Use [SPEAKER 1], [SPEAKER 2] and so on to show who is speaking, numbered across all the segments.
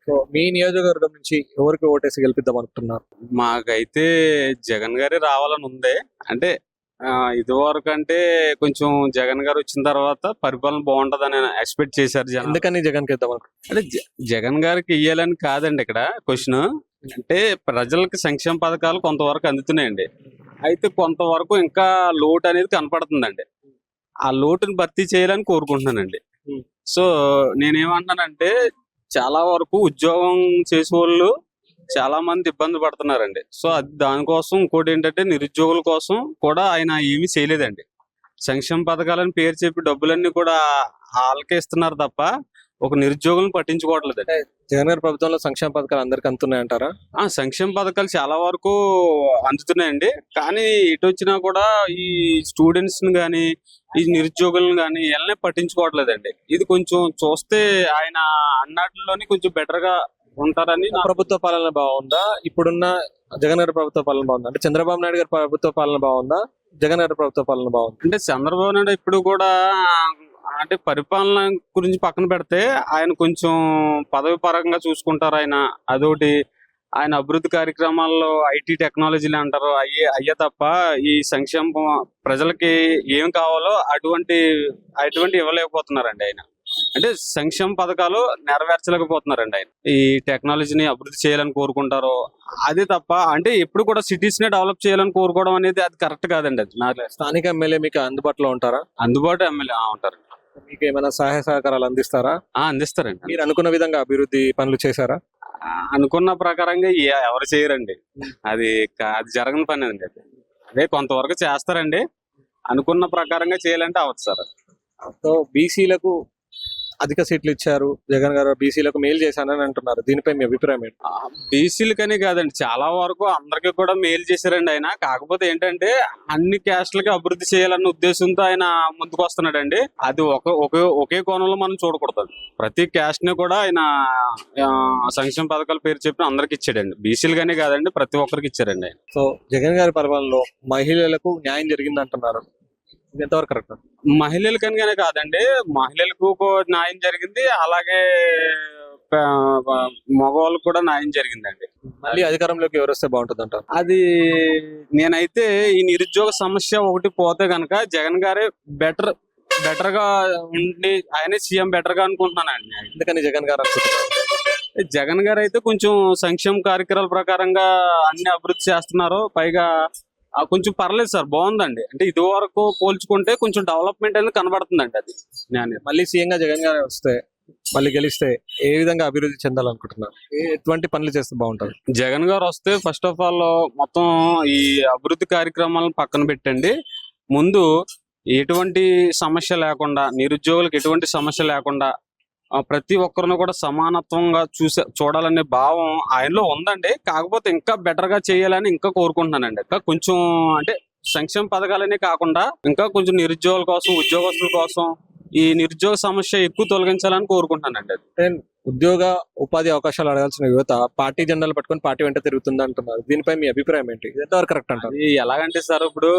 [SPEAKER 1] So మీ నియోజకవర్గం నుంచి ఎవరికి ఓటేసి గెలిపిద్దాం అనుకుంటున్నారు?
[SPEAKER 2] మాకైతే జగన్ గారే రావాలని ఉంది. అంటే ఇదివరకు అంటే కొంచెం జగన్ గారు వచ్చిన తర్వాత పరిపాలన బాగుంటదని ఎక్స్పెక్ట్ చేశారు జనం.
[SPEAKER 1] ఎందుకని జగన్ కి ఇద్దాం అనుకుంటున్నారు?
[SPEAKER 2] అంటే జగన్ గారికి ఇయ్యాలని కాదండి ఇక్కడ క్వశ్చన్. అంటే ప్రజలకు సంక్షేమ పథకాలు కొంతవరకు అందుతున్నాయండి. అయితే కొంతవరకు ఇంకా లోటు అనేది కనపడుతుందండి. ఆ లోటుని భర్తీ చేయాలని కోరుకుంటున్నానండి. సో నేనేమంటున్నానంటే చాలా వరకు ఉద్యోగం చేసే వాళ్ళు చాలా మంది ఇబ్బంది పడుతున్నారండి. సో అది దానికోసం ఇంకోటి ఏంటంటే నిరుద్యోగుల కోసం కూడా ఆయన ఏమీ చేయలేదండి. సంక్షేమ పథకాలని పేరు చెప్పి డబ్బులన్నీ కూడా వాళ్ళకే ఇస్తున్నారు తప్ప ఒక నిరుద్యోగులను పట్టించుకోవట్లేదండి.
[SPEAKER 1] జగన్ గారి ప్రభుత్వంలో సంక్షేమ పథకాలు అందరికి అందుతున్నాయంటారా?
[SPEAKER 2] సంక్షేమ పథకాలు చాలా వరకు అందుతున్నాయండి. కానీ ఇటు వచ్చినా కూడా ఈ స్టూడెంట్స్ ని గానీ ఈ నిరుద్యోగులను గానీ వీళ్ళనే పట్టించుకోవట్లేదండి. ఇది కొంచెం చూస్తే ఆయన అన్నట్లోని కొంచెం బెటర్ గా ఉంటారని.
[SPEAKER 1] ప్రభుత్వ పాలన బాగుందా? ఇప్పుడున్న జగన్ గారి ప్రభుత్వ పాలన బాగుందా? అంటే చంద్రబాబు నాయుడు గారి ప్రభుత్వ పాలన బాగుందా? జగన్ గారి ప్రభుత్వ పాలన బాగుందా?
[SPEAKER 2] అంటే చంద్రబాబు నాయుడు ఇప్పుడు కూడా అంటే పరిపాలన గురించి పక్కన పెడితే ఆయన కొంచెం పదవి పరంగా చూసుకుంటారు. ఆయన అదొకటి. ఆయన అభివృద్ధి కార్యక్రమాల్లో ఐటీ టెక్నాలజీలు అంటారు అయ్యే తప్ప ఈ సంక్షేమ ప్రజలకి ఏం కావాలో అటువంటి ఇవ్వలేకపోతున్నారండి ఆయన. అంటే సంక్షేమ పథకాలు నెరవేర్చలేకపోతున్నారండి ఆయన. ఈ టెక్నాలజీని అభివృద్ధి చేయాలని కోరుకుంటారు, అది తప్ప అంటే ఎప్పుడు కూడా సిటీస్ ని డెవలప్ చేయాలని కోరుకోవడం అనేది అది కరెక్ట్ కాదండి. అది నాకు
[SPEAKER 1] స్థానిక ఎమ్మెల్యే మీకు అందుబాటులో ఉంటారా?
[SPEAKER 2] అందుబాటు ఎమ్మెల్యే ఉంటారు.
[SPEAKER 1] మీకు ఏమైనా సహాయ సహకారాలు అందిస్తారా?
[SPEAKER 2] అందిస్తారండి.
[SPEAKER 1] మీరు అనుకున్న విధంగా అభివృద్ధి పనులు చేశారా?
[SPEAKER 2] అనుకున్న ప్రకారంగా ఎవరు చేయరండి. అది జరగని పని అండి. అదే కొంతవరకు చేస్తారండి. అనుకున్న ప్రకారంగా చేయాలంటే అవ్వదు సార్.
[SPEAKER 1] సో బీసీలకు అధిక సీట్లు ఇచ్చారు జగన్ గారు, బీసీలకు మేలు చేశానని అంటున్నారు. దీనిపై మీ అభిప్రాయం ఏంటి?
[SPEAKER 2] బీసీలకని కాదండి, చాలా వరకు అందరికీ కూడా మేలు చేశారండి ఆయన. కాకపోతే ఏంటంటే అన్ని క్యాస్ట్లకి అభివృద్ధి చేయాలన్న ఉద్దేశంతో ఆయన ముందుకు వస్తున్నాడండి. అది ఒకే కోణంలో మనం చూడకూడదు. ప్రతి క్యాస్ట్ ని కూడా ఆయన సంక్షేమ పథకాల పేరు చెప్పి అందరికి ఇచ్చాడండి. బీసీలుగానే కాదండి, ప్రతి ఒక్కరికి ఇచ్చారండి ఆయన.
[SPEAKER 1] సో జగన్ గారి పరిపాలనలో మహిళలకు న్యాయం జరిగింది అంటున్నారు. ఇది ఎంతవరకు కరెక్ట్?
[SPEAKER 2] మహిళలకనిగానే కాదండి, మహిళలకు న్యాయం జరిగింది, అలాగే మగవాళ్ళకు కూడా న్యాయం జరిగిందండి.
[SPEAKER 1] మళ్ళీ అధికారంలోకి ఎవరు వస్తే బాగుంటుంది అంటారు?
[SPEAKER 2] అది నేనైతే ఈ నిరుద్యోగ సమస్య ఒకటి పోతే గనక జగన్ గారే బెటర్ గా ఉండి ఆయనే సీఎం బెటర్ గా అనుకుంటున్నానండి.
[SPEAKER 1] ఎందుకని జగన్ గారు అనుకుంటున్నారు?
[SPEAKER 2] జగన్ గారు అయితే కొంచెం సంక్షేమ కార్యక్రమాల ప్రకారంగా అన్ని అభివృద్ధి చేస్తున్నారు. పైగా కొంచెం పర్లేదు సార్, బాగుందండి. అంటే ఇది వరకు పోల్చుకుంటే కొంచెం డెవలప్మెంట్ అనేది కనబడుతుందండి. అది
[SPEAKER 1] మళ్ళీ సీఎం గా జగన్ గారు వస్తే, మళ్ళీ గెలిస్తే ఏ విధంగా అభివృద్ధి చెందాలనుకుంటున్నారు? ఎటువంటి పనులు చేస్తే బాగుంటుంది?
[SPEAKER 2] జగన్ గారు వస్తే ఫస్ట్ ఆఫ్ ఆల్ మొత్తం ఈ అభివృద్ధి కార్యక్రమాలను పక్కన పెట్టండి. ముందు ఎటువంటి సమస్య లేకుండా, నిరుద్యోగులకు ఎటువంటి సమస్య లేకుండా ప్రతి ఒక్కరిని కూడా సమానత్వంగా చూడాలనే భావం ఆయనలో ఉందండి. కాకపోతే ఇంకా బెటర్ గా చేయాలని ఇంకా కోరుకుంటున్నానండి. ఇంకా కొంచెం అంటే సంక్షేమ పథకాలనే కాకుండా ఇంకా కొంచెం నిరుద్యోగుల కోసం, ఉద్యోగస్తుల కోసం ఈ నిరుద్యోగ సమస్య ఎక్కువ తొలగించాలని కోరుకుంటున్నానండి.
[SPEAKER 1] ఉద్యోగ ఉపాధి అవకాశాలు అడగాల్సిన యువత పార్టీ జెండాలు పట్టుకొని పార్టీ వెంట తిరుగుతుంది అంటున్నారు. దీనిపై మీ అభిప్రాయం ఏంటి? ఎంతవరకు కరెక్ట్ అంటారు?
[SPEAKER 2] ఎలాగంటే సార్, ఇప్పుడు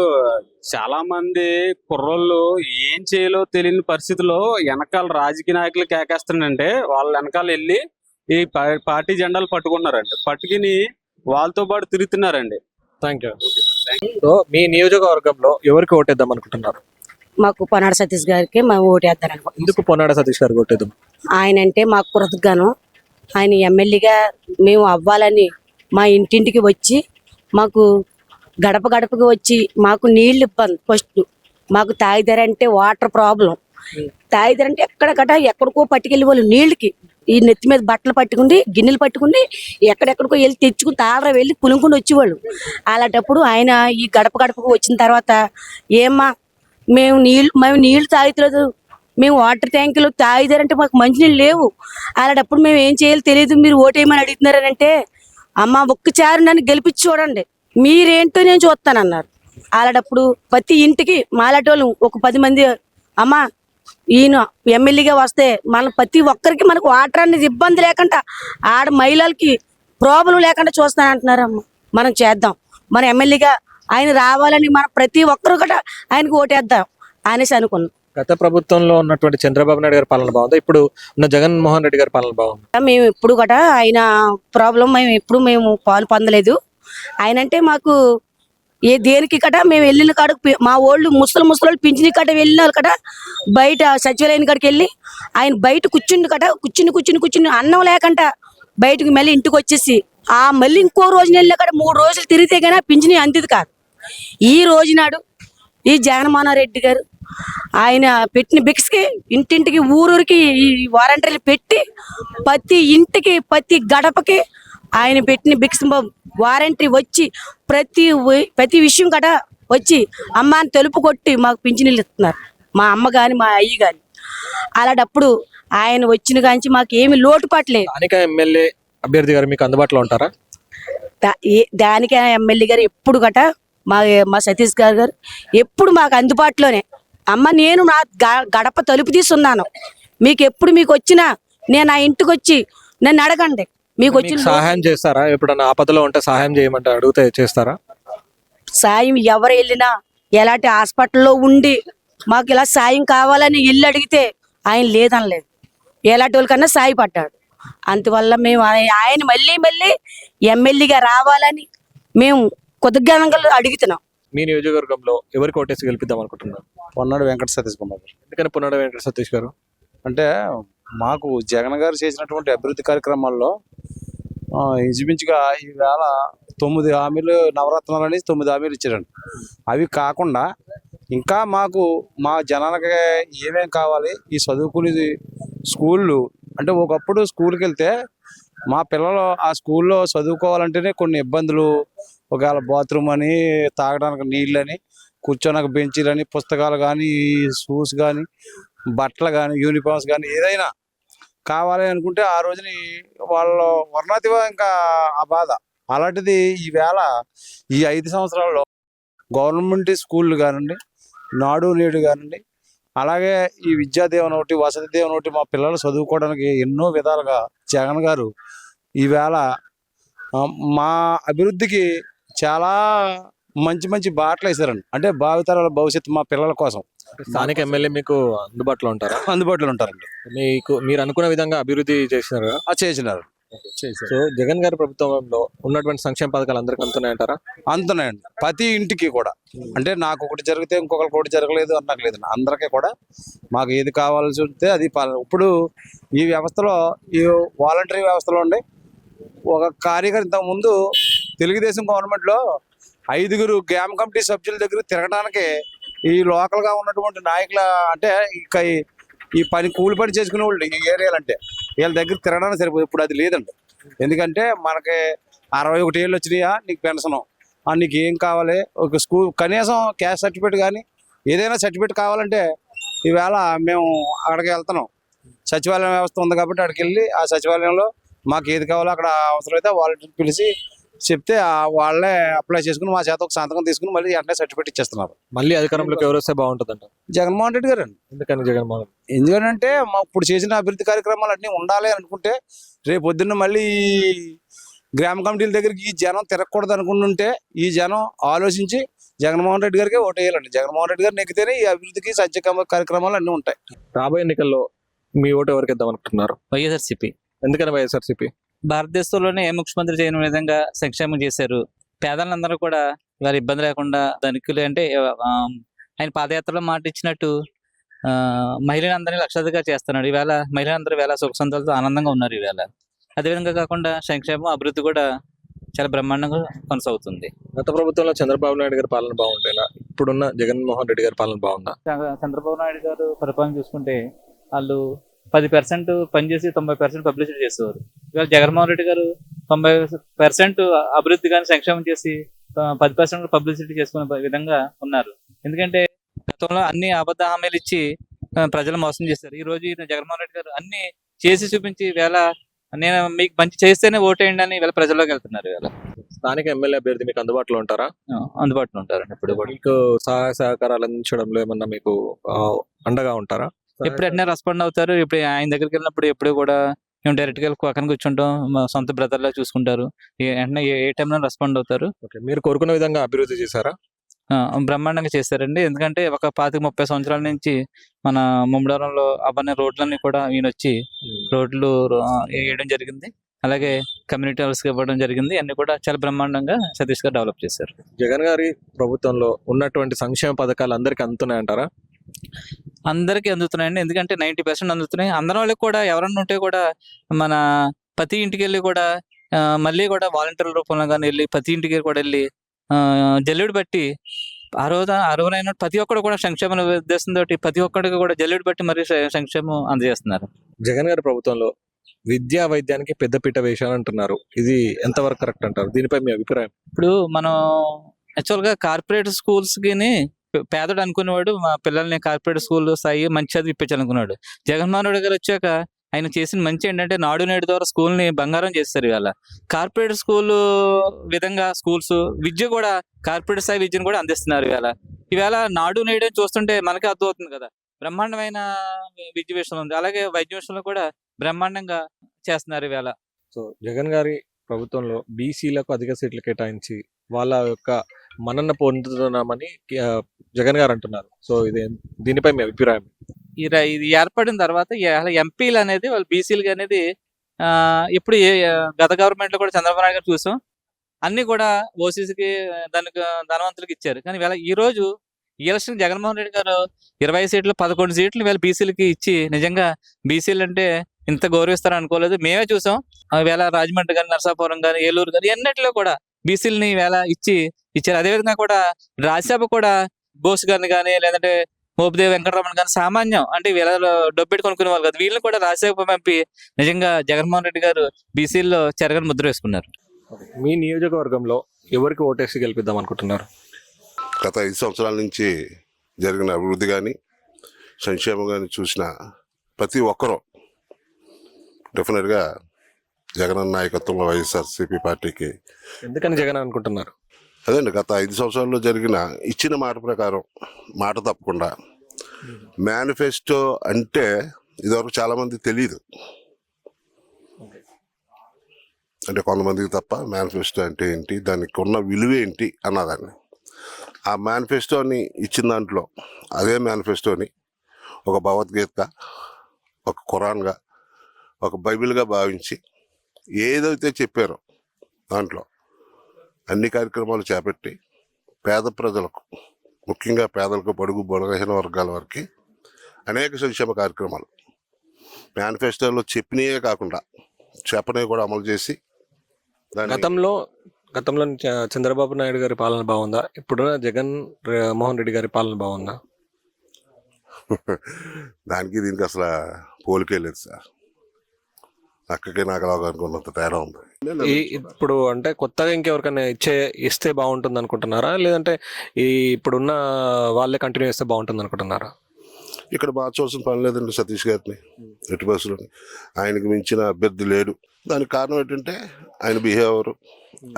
[SPEAKER 2] చాలా మంది కుర్రోళ్ళు ఏం చేయాలో తెలియని పరిస్థితిలో వెనకాల రాజకీయ నాయకులు కేకేస్తానంటే వాళ్ళ వెనకాల వెళ్ళి ఈ పార్టీ జెండాలు పట్టుకున్నారండి. పట్టుకుని వాళ్ళతో పాటు తిరుగుతున్నారండి.
[SPEAKER 1] Thank you. సో మీ నియోజకవర్గంలో ఎవరికి ఓటేద్దాం అనుకుంటున్నారు?
[SPEAKER 3] మాకు పొన్నాడ సతీష్ గారికి మేము ఓటేద్దాం.
[SPEAKER 1] ఎందుకు పొన్నాడ సతీష్ గారికి ఓటేద్దాం?
[SPEAKER 3] ఆయన అంటే మాకు కృతజ్ఞానం. ఆయన ఎమ్మెల్యేగా మేము అవ్వాలని మా ఇంటింటికి వచ్చి మాకు గడప గడపకి వచ్చి మాకు నీళ్ళు ఇబ్బంది. ఫస్ట్ మాకు తాగిదారంటే వాటర్ ప్రాబ్లం. తాగిదారంటే ఎక్కడికో పట్టుకెళ్ళి వాళ్ళు నీళ్ళకి ఈ నెత్తి మీద బట్టలు పట్టుకుని గిన్నెలు పట్టుకుని ఎక్కడెక్కడికో వెళ్ళి తెచ్చుకుని తాళరా వెళ్ళి పులుముకుని వచ్చేవాళ్ళు. అలాంటప్పుడు ఆయన ఈ గడప గడపకు వచ్చిన తర్వాత ఏమ్మా మేము నీళ్లు తాగుతలేదు, మేము వాటర్ ట్యాంకులు తాగిదారంటే మాకు మంచినీళ్ళు లేవు. అలాంటప్పుడు మేము ఏం చేయాలో తెలియదు, మీరు ఓటేయమని అడుగుతున్నారనంటే అమ్మ ఒక్కసారి నన్ను గెలిపించి చూడండి, మీరేంటో నేను చూస్తానన్నారు. అలాంటప్పుడు ప్రతి ఇంటికి మాలాటోళ్ళు ఒక 10 మంది అమ్మ ఈయన ఎమ్మెల్యేగా వస్తే మన ప్రతి ఒక్కరికి మనకు వాటర్ అనేది ఇబ్బంది లేకుండా ఆడ మహిళలకి ప్రాబ్లం లేకుండా చూస్తానంటున్నారమ్మ. మనం చేద్దాం, మన ఎమ్మెల్యేగా ఆయన రావాలని మనం ప్రతి ఒక్కరు కూడా ఆయనకు ఓటేద్దాం అనేసి అనుకున్నాం.
[SPEAKER 1] గత ప్రభుత్వంలో ఉన్నటువంటి చంద్రబాబు నాయుడు గారి పాలన బాగుందా, ఇప్పుడు ఉన్న జగన్మోహన్ రెడ్డి గారి పాలన బాగుందా?
[SPEAKER 3] మేము ఎప్పుడు కూడా ఆయన ప్రాబ్లం మేము పాలు పొందలేదు. ఆయన అంటే మాకు దేనికి కట మేము వెళ్ళిన కాడ మా వాళ్ళు ముసలి పింఛని కట వెళ్ళిన వాళ్ళు కట బయట సచివాలయం కాడికి వెళ్ళి ఆయన బయట కూర్చుని అన్నం లేకంట బయటకు మళ్ళీ ఇంటికి వచ్చేసి మళ్ళీ ఇంకో రోజు వెళ్ళిన కాడ 3 రోజులు తిరిగితే కానీ పింఛని అంతిది కాదు. ఈ రోజు నాడు ఈ జగన్మోహన్ రెడ్డి గారు ఆయన పెట్టిన బిక్స్కి ఇంటింటికి ఊరూరికి ఈ వారంటీలు పెట్టి ప్రతి ఇంటికి ప్రతి గడపకి ఆయన పెట్టిన బిక్స్ వారంటీ వచ్చి ప్రతి విషయం కట వచ్చి అమ్మ అని తెలుపు కొట్టి మాకు పింఛనీళ్ళు ఇస్తున్నారు, మా అమ్మ కానీ మా అయ్యి కానీ. అలాంటప్పుడు ఆయన వచ్చిన కాంచి మాకు ఏమి లోటుపాటు లేదు.
[SPEAKER 1] స్థానిక ఎమ్మెల్యే అభ్యర్థి గారు మీకు అందుబాటులో ఉంటారా?
[SPEAKER 3] దానికి ఎమ్మెల్యే గారు ఎప్పుడు గట మా సతీష్ గారు ఎప్పుడు మాకు అందుబాటులోనే. అమ్మ నేను నా గడప తలుపు తీసున్నాను, మీకు వచ్చినా నేను ఆ ఇంటికి వచ్చి నన్ను అడగండి, మీకు వచ్చి
[SPEAKER 1] సహాయం చేస్తారా? ఎప్పుడన్నా ఆపదలో ఉంటే సహాయం చేయమంటే అడిగితే చేస్తారా?
[SPEAKER 3] సాయం ఎవరు వెళ్ళినా ఎలాంటి హాస్పిటల్లో ఉండి మాకు ఇలా సాయం కావాలని ఇల్లు అడిగితే ఆయన లేదనలేదు, ఎలాంటి వాళ్ళకన్నా సాయపడ్డాడు. అందువల్ల మేము ఆయన మళ్ళీ ఎమ్మెల్యేగా రావాలని మేము కొద్దిగా అడుగుతున్నాం.
[SPEAKER 1] మీ నియోజకవర్గంలో ఎవరికి ఓటేసి గెలిపిద్దాం అనుకుంటున్నారు?
[SPEAKER 4] పొన్నాడు వెంకట సతీష్ కుమార్ గారు.
[SPEAKER 1] ఎందుకని పున్నాడు వెంకట సతీష్ గారు?
[SPEAKER 4] అంటే మాకు జగన్ గారు చేసినటువంటి అభివృద్ధి కార్యక్రమాల్లో ఇంచుమించుగా ఈవేళ 9 హామీలు నవరత్నాలు అనేది 9 హామీలు ఇచ్చారండి. అవి కాకుండా ఇంకా మాకు మా జనాలకి ఏమేం కావాలి, ఈ చదువుకునేది స్కూళ్ళు అంటే ఒకప్పుడు స్కూల్కి వెళ్తే మా పిల్లలు ఆ స్కూల్లో చదువుకోవాలంటేనే కొన్ని ఇబ్బందులు, ఒకవేళ బాత్రూమ్ అని, తాగడానికి నీళ్ళని, కూర్చోడానికి బెంచీలని, పుస్తకాలు కానీ, షూస్ కానీ, బట్టలు కానీ, యూనిఫామ్స్ కానీ ఏదైనా కావాలి అనుకుంటే ఆ రోజుని వాళ్ళు వర్ణాతివా ఇంకా ఆ బాధ. అలాంటిది ఈవేళ ఈ 5 సంవత్సరాల్లో గవర్నమెంట్ స్కూళ్ళు కానివ్వండి, నాడు నేడు కానివ్వండి, అలాగే ఈ విద్యాదీవెన ఒకటి, వసతి దీవెన ఒకటి మా పిల్లలు చదువుకోవడానికి ఎన్నో విధాలుగా జగన్ గారు ఈవేళ మా అభివృద్ధికి చాలా మంచి బాటలు వేశారండి. అంటే భావితరాల భవిష్యత్తు మా పిల్లల కోసం.
[SPEAKER 1] స్థానిక ఎమ్మెల్యే మీకు అందుబాటులో ఉంటారా?
[SPEAKER 4] అందుబాటులో ఉంటారండి.
[SPEAKER 1] మీరు అనుకున్న విధంగా అభివృద్ధి చేసినారు?
[SPEAKER 4] చేసినారు.
[SPEAKER 1] సో జగన్ గారి ప్రభుత్వంలో ఉన్నటువంటి సంక్షేమ పథకాలు అందరికి అందుతున్నాయంటారా?
[SPEAKER 4] అందుతున్నాయండి, ప్రతి ఇంటికి కూడా. అంటే నాకు ఒకటి జరిగితే ఇంకొకరికి ఒకటి జరగలేదు అన్నట్లేదు, అందరికీ కూడా మాకు ఏది కావాల్సి ఉంటే అది ఇప్పుడు ఈ వ్యవస్థలో, ఈ వాలంటరీ వ్యవస్థలో ఉండి ఒక కార్యకర్త ఇంతకుముందు తెలుగుదేశం గవర్నమెంట్లో 5 గ్రామ కమిటీ సభ్యుల దగ్గర తిరగడానికి ఈ లోకల్గా ఉన్నటువంటి నాయకుల అంటే ఈ కూలి పని చేసుకునే వాళ్ళు ఈ ఏరియాలంటే వీళ్ళ దగ్గర తిరగడానికి సరిపోదు. ఇప్పుడు అది లేదండి. ఎందుకంటే మనకి 61 ఏళ్ళు వచ్చినాయా, నీకు పెన్షను, నీకు ఏం కావాలి, ఒక స్కూల్ కనీసం క్యాస్ట్ సర్టిఫికేట్ కానీ ఏదైనా సర్టిఫికేట్ కావాలంటే ఈవేళ మేము అక్కడికి వెళ్తున్నాం. సచివాలయం వ్యవస్థ ఉంది కాబట్టి అక్కడికి వెళ్ళి ఆ సచివాలయంలో మాకు ఏది కావాలో అక్కడ అవసరమైతే వాళ్ళని పిలిచి చెప్తే వాళ్ళే అప్లై చేసుకుని మా చేత ఒక సంతకం తీసుకుని మళ్ళీ వెంటనే సర్టిఫికేట్ ఇచ్చేస్తున్నారు.
[SPEAKER 1] మళ్ళీ అధికారంలోకి ఎవరు వస్తే బాగుంటుందంట?
[SPEAKER 4] జగన్మోహన్ రెడ్డి గారు అండి.
[SPEAKER 1] ఎందుకని జగన్మోహన్?
[SPEAKER 4] ఎందుకంటే మా ఇప్పుడు చేసిన అభివృద్ధి కార్యక్రమాలు అన్నీ ఉండాలి అనుకుంటే రేపు పొద్దున్న మళ్ళీ గ్రామ కమిటీల దగ్గరికి ఈ జనం తిరగకూడదు అనుకుంటుంటే ఈ జనం ఆలోచించి జగన్మోహన్ రెడ్డి గారికి ఓటేయాలండి. జగన్మోహన్ రెడ్డి గారు నెగ్గితేనే ఈ అభివృద్ధికి సంక్షేమ కార్యక్రమాలు అన్నీ ఉంటాయి.
[SPEAKER 1] రాబోయే ఎన్నికల్లో మీ ఓటు ఎవరికి ఇద్దాం అనుకుంటున్నారు?
[SPEAKER 5] వైఎస్ఆర్సీపీ.
[SPEAKER 1] ఎందుకని వైఎస్ఆర్సీపీ?
[SPEAKER 5] భారతదేశంలోనే ఏ ముఖ్యమంత్రి చేయని విధంగా సంక్షేమం చేశారు. పేదలందరూ కూడా వారి ఇబ్బంది లేకుండా ధనికులు అంటే ఆయన పాదయాత్రలో మాట ఇచ్చినట్టు మహిళలందరినీ లక్షాధిగా చేస్తున్నాడు. ఈవేళ మహిళలందరూ వేళ సుఖ సంతోషాలతో ఆనందంగా ఉన్నారు. ఈవేళ అదేవిధంగా కాకుండా సంక్షేమం అభివృద్ధి కూడా చాలా బ్రహ్మాండంగా కొనసాగుతుంది.
[SPEAKER 1] గత ప్రభుత్వంలో చంద్రబాబు నాయుడు గారి పాలన బాగుండేనా, ఇప్పుడున్న జగన్మోహన్ రెడ్డి గారి పాలన బాగుందా?
[SPEAKER 5] చంద్రబాబు నాయుడు గారు పరిపాలన చూసుకుంటే వాళ్ళు 10% పనిచేసి 90% పబ్లిసిటీ చేసేవారు. ఇవాళ జగన్మోహన్ రెడ్డి గారు 90% అభివృద్ధి కానీ సంక్షేమం చేసి 10% పబ్లిసిటీ చేసుకునే విధంగా ఉన్నారు. ఎందుకంటే గతంలో అన్ని అబద్ధ హామీలు ఇచ్చి ప్రజలు మోసం చేశారు. ఈ రోజు జగన్మోహన్ రెడ్డి గారు అన్ని చేసి చూపించి వేళ నేను మీకు మంచి చేస్తేనే ఓటేయండి అని వీళ్ళ ప్రజల్లోకి వెళ్తున్నారు. వీళ్ళ
[SPEAKER 1] స్థానిక ఎమ్మెల్యే అభ్యర్థి మీకు అందుబాటులో ఉంటారా?
[SPEAKER 5] అందుబాటులో ఉంటారండి. ఇప్పుడు కూడా
[SPEAKER 1] మీకు సహాయ సహకారాలు అందించడంలో ఏమన్నా మీకు అండగా ఉంటారా?
[SPEAKER 5] ఎప్పుడు వెంటనే రెస్పాండ్ అవుతారు. ఇప్పుడు ఆయన దగ్గరికి వెళ్ళినప్పుడు ఎప్పుడు కూడా మేము డైరెక్ట్ గా పక్కన కూర్చుంటాం, మా సొంత బ్రదర్ లా చూసుకుంటారు. వెంటనే ఏ టైంలో రెస్పాండ్ అవుతారు.
[SPEAKER 1] మీరు కోరుకున్న విధంగా అభివృద్ధి చేశారా?
[SPEAKER 5] బ్రహ్మాండంగా చేశారండి. ఎందుకంటే ఒక 25-30 సంవత్సరాల నుంచి మన ముమ్మడివరంలో అవన్నీ రోడ్లన్నీ కూడా ఈయన వచ్చి రోడ్లు వేయడం జరిగింది. అలాగే కమ్యూనిటీ హాల్స్ ఇవ్వడం జరిగింది. అన్ని కూడా చాలా బ్రహ్మాండంగా సతీష్ గారు డెవలప్ చేశారు.
[SPEAKER 1] జగన్ గారి ప్రభుత్వంలో ఉన్నటువంటి సంక్షేమ పథకాలు అందరికి అందుతున్నాయంటారా?
[SPEAKER 5] అందరికీ అందుతున్నాయండి. ఎందుకంటే 90% అందుతున్నాయి. అందరి వాళ్ళకి కూడా ఎవరన్నా ఉంటే కూడా మన ప్రతి ఇంటికి వెళ్ళి కూడా మళ్ళీ కూడా వాలంటీర్ల రూపంలో కానీ వెళ్ళి ప్రతి ఇంటికి కూడా వెళ్ళి జల్లెడు బట్టి అర్హులైన ప్రతి ఒక్కరు కూడా సంక్షేమ ఉద్దేశంతో ప్రతి ఒక్కరికి కూడా జల్లెడు బట్టి మరి సంక్షేమం అందజేస్తున్నారు.
[SPEAKER 1] జగన్ గారి ప్రభుత్వంలో విద్యా వైద్యానికి పెద్దపీట వేశారు అంటున్నారు. ఇది ఎంతవరకు కరెక్ట్ అంటారు? దీనిపై మీ అభిప్రాయం?
[SPEAKER 5] ఇప్పుడు మనం యాక్చువల్ గా కార్పొరేట్ స్కూల్స్ కి పేదడు అనుకునేవాడు మా పిల్లల్ని కార్పొరేట్ స్కూల్ స్థాయి మంచి చదివి ఇప్పించాలనుకున్నాడు. జగన్మోహన్ రెడ్డి గారు వచ్చాక ఆయన చేసిన మంచి ఏంటంటే నాడు నేడు ద్వారా స్కూల్ ని బంగారం చేస్తారు. ఇవాళ కార్పొరేట్ స్కూల్ విధంగా స్కూల్స్ విద్య కూడా కార్పొరేట్ స్థాయి విద్యను కూడా అందిస్తున్నారు. ఈవేళ నాడు నేడు చూస్తుంటే మనకే అర్థమవుతుంది కదా, బ్రహ్మాండమైన విద్య విషయంలో ఉంది. అలాగే వైద్య విషయంలో కూడా బ్రహ్మాండంగా చేస్తున్నారు ఈవేళ.
[SPEAKER 1] సో జగన్ గారి ప్రభుత్వంలో బీసీలకు అధిక సీట్లు కేటాయించి వాళ్ళ యొక్క మన్నన పొందుతున్నామని జగన్ గారు అంటున్నారు. సో దీనిపై మీ అభిప్రాయం?
[SPEAKER 5] ఇది ఏర్పడిన తర్వాత ఎంపీలు అనేది వాళ్ళు బీసీలు అనేది ఇప్పుడు గత గవర్నమెంట్ లో కూడా చంద్రబాబు నాయుడు గారు చూసాం, అన్ని కూడా ఓసీసీకి దానికి ధనవంతులకు ఇచ్చారు. కానీ ఈ రోజు ఈ ఎలక్షన్ జగన్మోహన్ రెడ్డి గారు 20 సీట్లు 11 సీట్లు వీళ్ళ బీసీలకి ఇచ్చి నిజంగా బీసీలు అంటే ఇంత గౌరవిస్తారని అనుకోలేదు. మేమే చూసాం. వేళ రాజమండ్రి కానీ, నరసాపురం కానీ, ఏలూరు కానీ ఎన్నిటిలో కూడా బీసీలని వేళ ఇచ్చారు. అదేవిధంగా కూడా రాజ్యసభ కూడా బోస్ గారిని కానీ లేదంటే మోపిదేవి వెంకటరమణ కానీ సామాన్యం అంటే వీళ్ళ డబ్బెట్టు కొనుక్కునే వాళ్ళు కదా, వీళ్ళని కూడా రాజ్యసభ పంపి నిజంగా జగన్మోహన్ రెడ్డి గారు బీసీల్లో చెరగని ముద్ర వేసుకున్నారు.
[SPEAKER 1] మీ నియోజకవర్గంలో ఎవరికి ఓటేసి గెలిపిద్దాం అనుకుంటున్నారు?
[SPEAKER 6] గత 5 సంవత్సరాల నుంచి జరిగిన అభివృద్ధి కానీ సంక్షేమం కానీ చూసిన ప్రతి ఒక్కరూ డెఫినెట్గా జగన్ నాయకత్వంలో వైఎస్ఆర్సీపీ పార్టీకి.
[SPEAKER 1] ఎందుకని జగన్ అనుకుంటున్నారు?
[SPEAKER 6] అదండి, గత 5 సంవత్సరాల్లో జరిగిన ఇచ్చిన మాట ప్రకారం మాట తప్పకుండా మేనిఫెస్టో అంటే ఇదివరకు చాలామంది తెలియదు, అంటే కొంతమందికి తప్ప మేనిఫెస్టో అంటే ఏంటి, దానికి ఉన్న విలువ ఏంటి అన్నదాన్ని. ఆ మేనిఫెస్టోని ఇచ్చిన దాంట్లో అదే మేనిఫెస్టోని ఒక భగవద్గీత, ఒక ఖురాన్గా, ఒక బైబిల్గా భావించి ఏదైతే చెప్పారో దాంట్లో అన్ని కార్యక్రమాలు చేపట్టి పేద ప్రజలకు, ముఖ్యంగా పేదలకు, బడుగు బలహీన వర్గాల వారికి అనేక సంక్షేమ కార్యక్రమాలు మేనిఫెస్టోలో చెప్పినవే కాకుండా చెప్పనివి కూడా అమలు చేసి
[SPEAKER 1] గతంలో చంద్రబాబు నాయుడు గారి పాలన బాగుందా? ఇప్పుడున్న జగన్ మోహన్ రెడ్డి గారి పాలన బాగుందా?
[SPEAKER 6] దానికి దీనికి అసలు పోలికే లేదు సార్. అక్కడికి నాకు అనుకున్నంత తేడా ఉంది.
[SPEAKER 1] ఇప్పుడు అంటే కొత్తగా ఇంకెవరికైనా ఇస్తే బాగుంటుంది అనుకుంటున్నారా, లేదంటే ఇప్పుడున్న వాళ్ళే కంటిన్యూ చేస్తే బాగుంటుంది అనుకుంటున్నారా?
[SPEAKER 6] ఇక్కడ మార్చవలసిన పని లేదండి సతీష్ గారిని, ఎట్టి బస్సులోని. ఆయనకు మించిన అభ్యర్థి లేడు. దానికి కారణం ఏంటంటే ఆయన బిహేవియర్,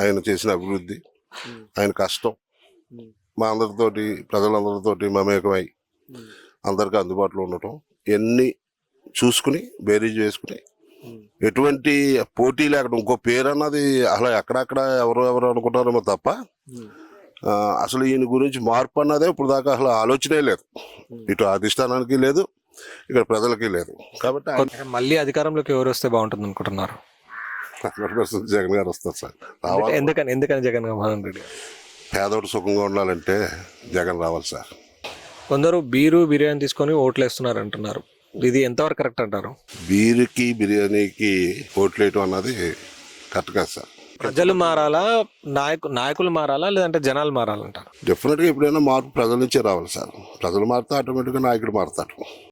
[SPEAKER 6] ఆయన చేసిన అభివృద్ధి, ఆయన కష్టం, మా అందరితోటి ప్రజలందరితోటి మమేకమై అందరికీ అందుబాటులో ఉండటం, ఇవన్నీ చూసుకుని బేరీజ్ వేసుకుని ఎటువంటి పోటీ లేకుండా ఇంకో పేరు అన్నది అసలు ఎక్కడెక్కడ ఎవరు అనుకుంటారేమో తప్ప అసలు ఈయన గురించి మార్పు అన్నదే ఇప్పుడు దాకా అసలు ఆలోచనే లేదు. ఇటు అధిష్టానానికి లేదు, ఇక్కడ ప్రజలకి లేదు. కాబట్టి
[SPEAKER 1] మళ్ళీ అధికారంలోకి ఎవరు వస్తే బాగుంటుంది అనుకుంటున్నారు?
[SPEAKER 6] జగన్ గారు వస్తారు సార్.
[SPEAKER 1] ఎందుకని జగన్ మోహన్ రెడ్డి?
[SPEAKER 6] పేదోడు సుఖంగా ఉండాలంటే జగన్ రావాలి సార్.
[SPEAKER 1] కొందరు బిర్యానీ తీసుకొని ఓట్లు వేస్తున్నారు అంటున్నారు. ఇది ఎంతవరకు కరెక్ట్ అంటారు?
[SPEAKER 6] బీరుకి బిర్యానీకి ఓట్లు వేయటం అన్నది కరెక్ట్ కాదు సార్.
[SPEAKER 1] ప్రజలు మారాలా, నాయకులు మారాలా, లేదంటే జనాలు మారాలంటారు?
[SPEAKER 6] డెఫినెట్గా ఎప్పుడైనా మార్పు ప్రజల నుంచే రావాలి సార్. ప్రజలు మారితే ఆటోమేటిక్గా నాయకుడు మారుతాడు.